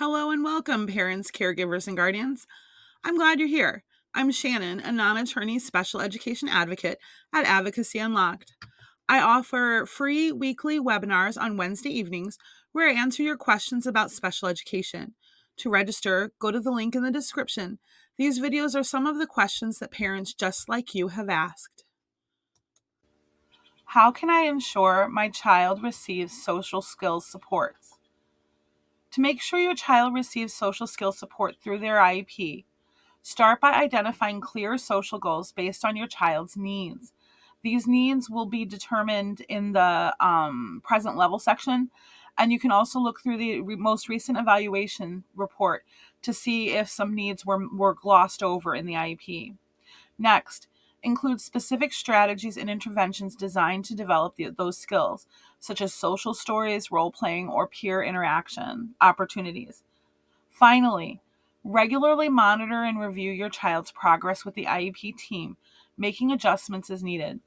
Hello and welcome, parents, caregivers, and guardians. I'm glad you're here. I'm Shannon, a non attorney special education advocate at Advocacy Unlocked. I offer free weekly webinars on Wednesday evenings where I answer your questions about special education. To register, go to the link in the description. These videos are some of the questions that parents just like you have asked. How can I ensure my child receives social skills supports? To make sure your child receives social skills support through their IEP, start by identifying clear social goals based on your child's needs. These needs will be determined in the present level section, and you can also look through the most recent evaluation report to see if some needs were glossed over in the IEP. Next, include specific strategies and interventions designed to develop those skills, such as social stories, role playing, or peer interaction opportunities. Finally, regularly monitor and review your child's progress with the IEP team, making adjustments as needed.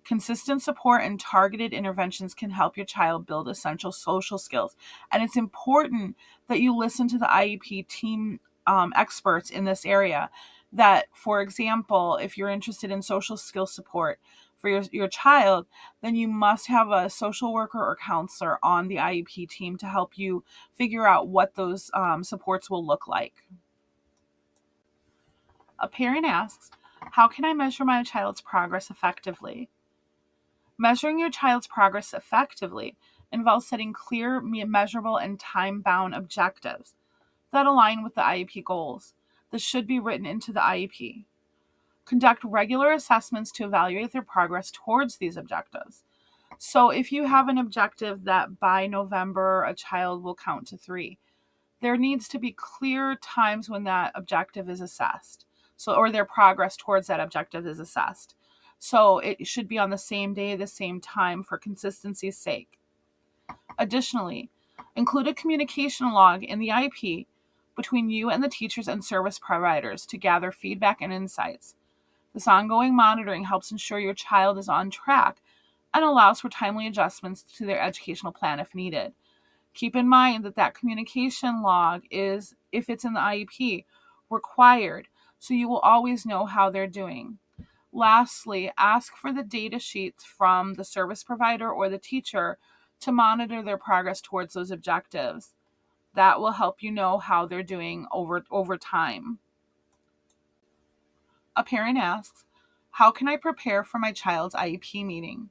Consistent support and targeted interventions can help your child build essential social skills. And it's important that you listen to the IEP team experts in this area. That, for example, if you're interested in social skill support for your child, then you must have a social worker or counselor on the IEP team to help you figure out what those supports will look like. A parent asks, how can I measure my child's progress effectively? Measuring your child's progress effectively involves setting clear, measurable, and time bound objectives that align with the IEP goals. This should be written into the IEP. Conduct regular assessments to evaluate their progress towards these objectives. So, if you have an objective that by November a child will count to 3, there needs to be clear times when that objective is assessed. Or their progress towards that objective is assessed. So it should be on the same day, the same time for consistency's sake. Additionally, include a communication log in the IEP between you and the teachers and service providers to gather feedback and insights. This ongoing monitoring helps ensure your child is on track and allows for timely adjustments to their educational plan if needed. Keep in mind that communication log is, if it's in the IEP, required, so you will always know how they're doing. Lastly, ask for the data sheets from the service provider or the teacher to monitor their progress towards those objectives. That will help you know how they're doing over time. A parent asks, how can I prepare for my child's IEP meeting?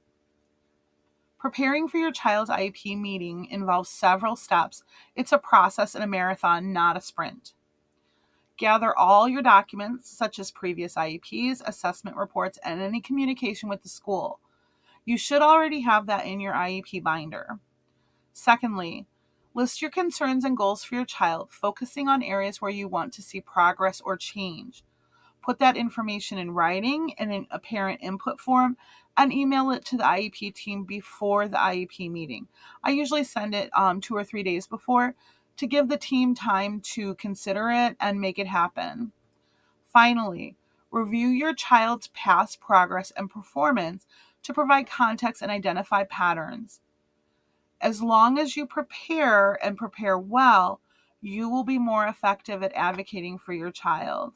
Preparing for your child's IEP meeting involves several steps. It's a process and a marathon, not a sprint. Gather all your documents, such as previous IEPs, assessment reports, and any communication with the school. You should already have that in your IEP binder. Secondly, list your concerns and goals for your child, focusing on areas where you want to see progress or change. Put that information in writing and in a parent input form and email it to the IEP team before the IEP meeting. I usually send it 2 or 3 days before to give the team time to consider it and make it happen. Finally, review your child's past progress and performance to provide context and identify patterns. As long as you prepare and prepare well, you will be more effective at advocating for your child.